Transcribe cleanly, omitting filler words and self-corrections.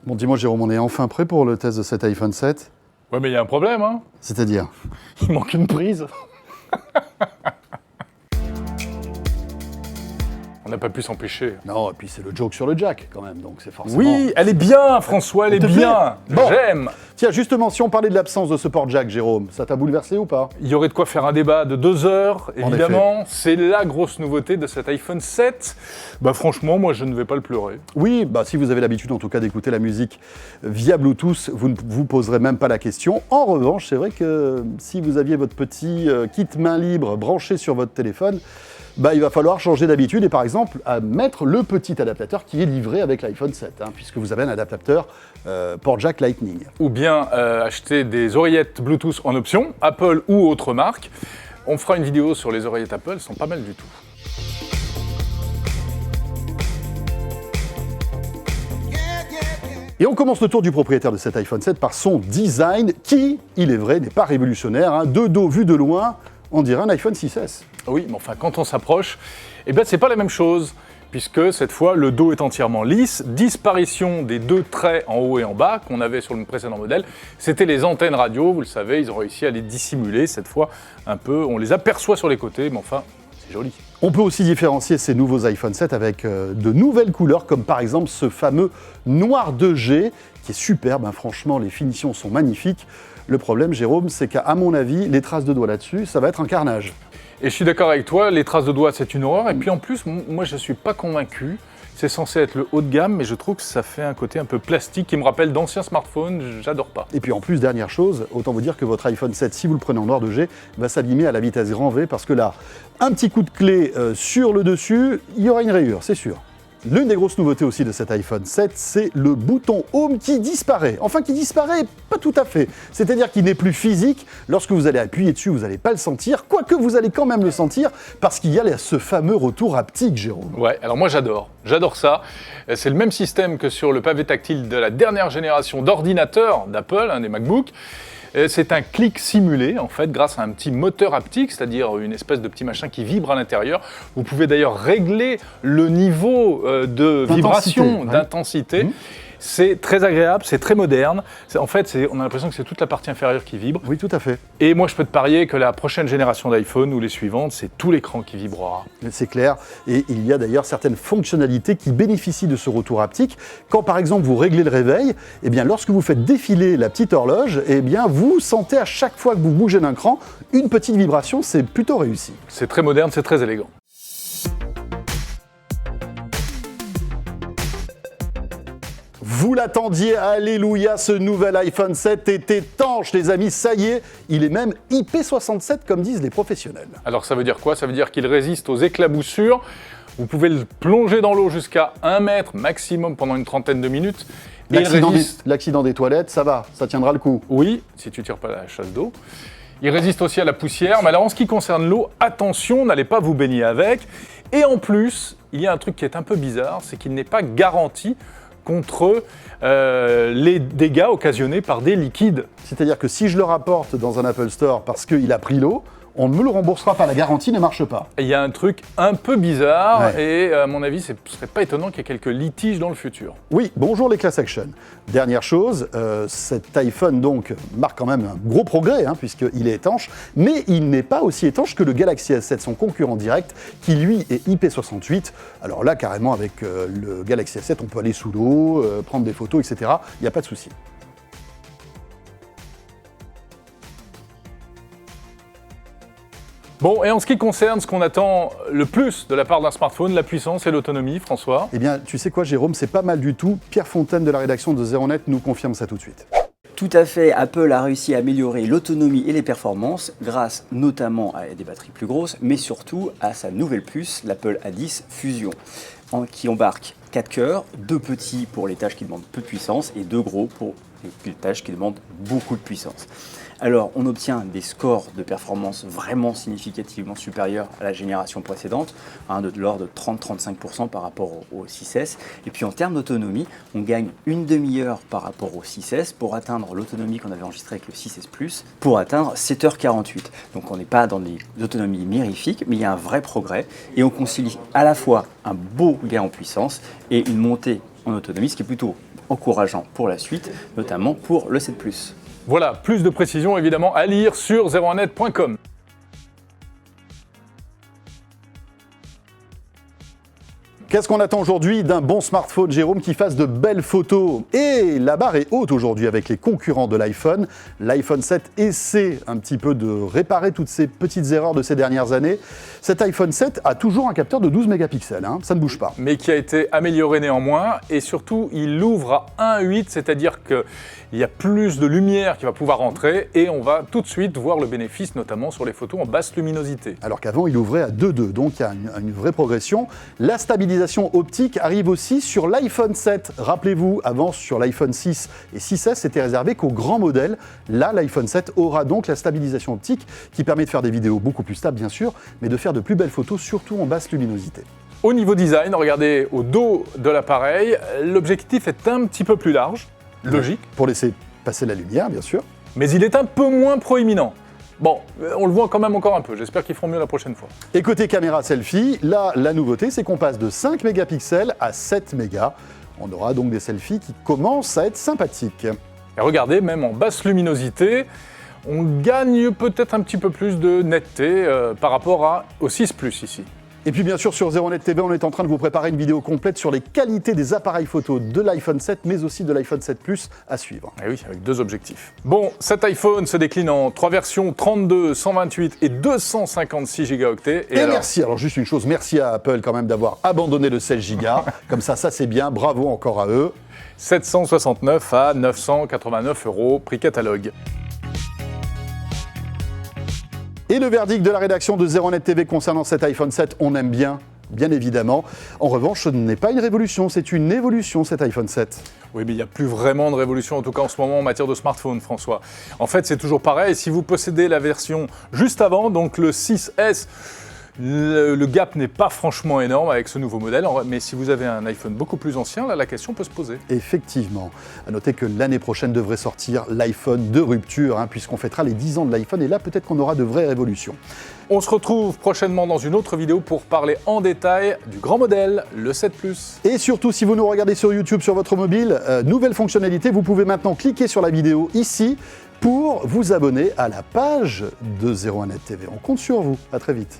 Bon, dis-moi Jérôme, on est enfin prêt pour le test de cet iPhone 7? Ouais, mais il y a un problème, hein. C'est-à-dire? Il manque une prise. On n'a pas pu s'empêcher. Non, et puis c'est le joke sur le jack quand même, donc c'est forcément... Oui, elle est bien, François, elle est te plaît? bien. Bon. J'aime. Tiens, justement, si on parlait de l'absence de ce port jack, Jérôme, ça t'a bouleversé ou pas? Il y aurait de quoi faire un débat de 2 heures, évidemment. C'est la grosse nouveauté de cet iPhone 7. Bah franchement, moi, je ne vais pas le pleurer. Oui, bah si vous avez l'habitude en tout cas d'écouter la musique via Bluetooth, vous ne vous poserez même pas la question. En revanche, c'est vrai que si vous aviez votre petit kit main libre branché sur votre téléphone, bah, il va falloir changer d'habitude et par exemple à mettre le petit adaptateur qui est livré avec l'iPhone 7, puisque vous avez un adaptateur port jack Lightning. Ou bien acheter des oreillettes Bluetooth en option, Apple ou autre marque. On fera une vidéo sur les oreillettes Apple, elles sont pas mal du tout. Et on commence le tour du propriétaire de cet iPhone 7 par son design qui, il est vrai, n'est pas révolutionnaire. De dos vu de loin, on dirait un iPhone 6S. Oui, mais enfin, quand on s'approche, eh ben, c'est pas la même chose, puisque cette fois, le dos est entièrement lisse, disparition des 2 traits en haut et en bas qu'on avait sur le précédent modèle. C'était les antennes radio, vous le savez, ils ont réussi à les dissimuler, cette fois, un peu, on les aperçoit sur les côtés, mais enfin, c'est joli. On peut aussi différencier ces nouveaux iPhone 7 avec de nouvelles couleurs, comme par exemple ce fameux noir 2G, qui est superbe, franchement, les finitions sont magnifiques. Le problème, Jérôme, c'est qu'à mon avis, les traces de doigts là-dessus, ça va être un carnage. Et je suis d'accord avec toi, les traces de doigts, c'est une horreur. Et puis en plus, moi, je ne suis pas convaincu. C'est censé être le haut de gamme, mais je trouve que ça fait un côté un peu plastique qui me rappelle d'anciens smartphones. J'adore pas. Et puis en plus, dernière chose, autant vous dire que votre iPhone 7, si vous le prenez en noir 2G, va s'abîmer à la vitesse grand V, parce que là, un petit coup de clé sur le dessus, il y aura une rayure, c'est sûr. L'une des grosses nouveautés aussi de cet iPhone 7, c'est le bouton Home qui disparaît. Enfin, qui disparaît, pas tout à fait. C'est-à-dire qu'il n'est plus physique. Lorsque vous allez appuyer dessus, vous n'allez pas le sentir. Quoique vous allez quand même le sentir, parce qu'il y a ce fameux retour haptique, Jérôme. Ouais, alors moi j'adore ça. C'est le même système que sur le pavé tactile de la dernière génération d'ordinateurs d'Apple, des MacBooks. C'est un clic simulé, en fait, grâce à un petit moteur haptique, c'est-à-dire une espèce de petit machin qui vibre à l'intérieur. Vous pouvez d'ailleurs régler le niveau de vibration, d'intensité. C'est très agréable, c'est très moderne. En fait, on a l'impression que c'est toute la partie inférieure qui vibre. Oui, tout à fait. Et moi, je peux te parier que la prochaine génération d'iPhone ou les suivantes, c'est tout l'écran qui vibrera. C'est clair. Et il y a d'ailleurs certaines fonctionnalités qui bénéficient de ce retour haptique. Quand, par exemple, vous réglez le réveil, eh bien, lorsque vous faites défiler la petite horloge, eh bien, vous sentez à chaque fois que vous bougez d'un cran une petite vibration. C'est plutôt réussi. C'est très moderne, c'est très élégant. Vous l'attendiez, alléluia, ce nouvel iPhone 7 est étanche, les amis, ça y est, il est même IP67 comme disent les professionnels. Alors ça veut dire quoi? Ça veut dire qu'il résiste aux éclaboussures. Vous pouvez le plonger dans l'eau jusqu'à 1 mètre maximum pendant une trentaine de minutes. L'accident des toilettes, ça va, ça tiendra le coup. Oui, si tu tires pas la chasse d'eau. Il résiste aussi à la poussière, mais alors en ce qui concerne l'eau, attention, n'allez pas vous baigner avec. Et en plus, il y a un truc qui est un peu bizarre, c'est qu'il n'est pas garanti contre les dégâts occasionnés par des liquides. C'est-à-dire que si je le rapporte dans un Apple Store parce qu'il a pris l'eau, on ne me le remboursera pas, la garantie ne marche pas. Il y a un truc un peu bizarre et à mon avis, ce ne serait pas étonnant qu'il y ait quelques litiges dans le futur. Oui, bonjour les class action. Dernière chose, cet iPhone donc marque quand même un gros progrès puisqu'il est étanche, mais il n'est pas aussi étanche que le Galaxy S7, son concurrent direct, qui lui est IP68. Alors là, carrément, avec le Galaxy S7, on peut aller sous l'eau, prendre des photos, etc. Il n'y a pas de souci. Bon, et en ce qui concerne ce qu'on attend le plus de la part d'un smartphone, la puissance et l'autonomie, François? Eh bien, tu sais quoi, Jérôme, c'est pas mal du tout. Pierre Fontaine de la rédaction de ZeroNet nous confirme ça tout de suite. Tout à fait, Apple a réussi à améliorer l'autonomie et les performances grâce notamment à des batteries plus grosses, mais surtout à sa nouvelle puce, l'Apple A10 Fusion, qui embarque 4 cœurs, 2 petits pour les tâches qui demandent peu de puissance et 2 gros pour les tâches qui demandent beaucoup de puissance. Alors, on obtient des scores de performance vraiment significativement supérieurs à la génération précédente, de l'ordre de 30-35% par rapport au 6S. Et puis en termes d'autonomie, on gagne une demi-heure par rapport au 6S pour atteindre l'autonomie qu'on avait enregistrée avec le 6S Plus, pour atteindre 7h48. Donc on n'est pas dans des autonomies mirifiques, mais il y a un vrai progrès. Et on concilie à la fois un beau gain en puissance et une montée en autonomie, ce qui est plutôt encourageant pour la suite, notamment pour le 7 Plus. Voilà, plus de précisions évidemment à lire sur 01net.com. Qu'est-ce qu'on attend aujourd'hui d'un bon smartphone, Jérôme, qui fasse de belles photos? Et la barre est haute aujourd'hui avec les concurrents de l'iPhone. L'iPhone 7 essaie un petit peu de réparer toutes ces petites erreurs de ces dernières années. Cet iPhone 7 a toujours un capteur de 12 mégapixels, hein, ça ne bouge pas. Mais qui a été amélioré néanmoins, et surtout il l'ouvre à 1.8, c'est-à-dire qu'il y a plus de lumière qui va pouvoir entrer, et on va tout de suite voir le bénéfice, notamment sur les photos en basse luminosité. Alors qu'avant il ouvrait à 2.2, donc il y a une vraie progression. La stabilisation optique arrive aussi sur l'iPhone 7. Rappelez-vous, avant sur l'iPhone 6 et 6S, c'était réservé qu'aux grands modèles. Là, l'iPhone 7 aura donc la stabilisation optique qui permet de faire des vidéos beaucoup plus stables, bien sûr, mais de faire de plus belles photos, surtout en basse luminosité. Au niveau design, regardez au dos de l'appareil, l'objectif est un petit peu plus large, logique. Pour laisser passer la lumière, bien sûr. Mais il est un peu moins proéminent. Bon, on le voit quand même encore un peu, j'espère qu'ils feront mieux la prochaine fois. Et côté caméra selfie, là, la nouveauté, c'est qu'on passe de 5 mégapixels à 7 mégas. On aura donc des selfies qui commencent à être sympathiques. Et regardez, même en basse luminosité, on gagne peut-être un petit peu plus de netteté par rapport au 6 Plus ici. Et puis bien sûr, sur 01net TV, on est en train de vous préparer une vidéo complète sur les qualités des appareils photo de l'iPhone 7, mais aussi de l'iPhone 7 Plus à suivre. Et oui, avec deux objectifs. Bon, cet iPhone se décline en 3 versions, 32, 128 et 256 Go. Et alors... merci, alors juste une chose, merci à Apple quand même d'avoir abandonné le 16 Go. Comme ça c'est bien, bravo encore à eux. 769 à 989 €, prix catalogue. Et le verdict de la rédaction de 01net TV concernant cet iPhone 7, on aime bien, bien évidemment. En revanche, ce n'est pas une révolution, c'est une évolution cet iPhone 7. Oui, mais il n'y a plus vraiment de révolution, en tout cas en ce moment en matière de smartphone, François. En fait, c'est toujours pareil, si vous possédez la version juste avant, donc le 6S, le gap n'est pas franchement énorme avec ce nouveau modèle, mais si vous avez un iPhone beaucoup plus ancien, là, la question peut se poser. Effectivement. À noter que l'année prochaine devrait sortir l'iPhone de rupture, puisqu'on fêtera les 10 ans de l'iPhone, et là, peut-être qu'on aura de vraies révolutions. On se retrouve prochainement dans une autre vidéo pour parler en détail du grand modèle, le 7 Plus. Et surtout, si vous nous regardez sur YouTube, sur votre mobile, nouvelle fonctionnalité, vous pouvez maintenant cliquer sur la vidéo ici pour vous abonner à la page de 01net TV. On compte sur vous. À très vite.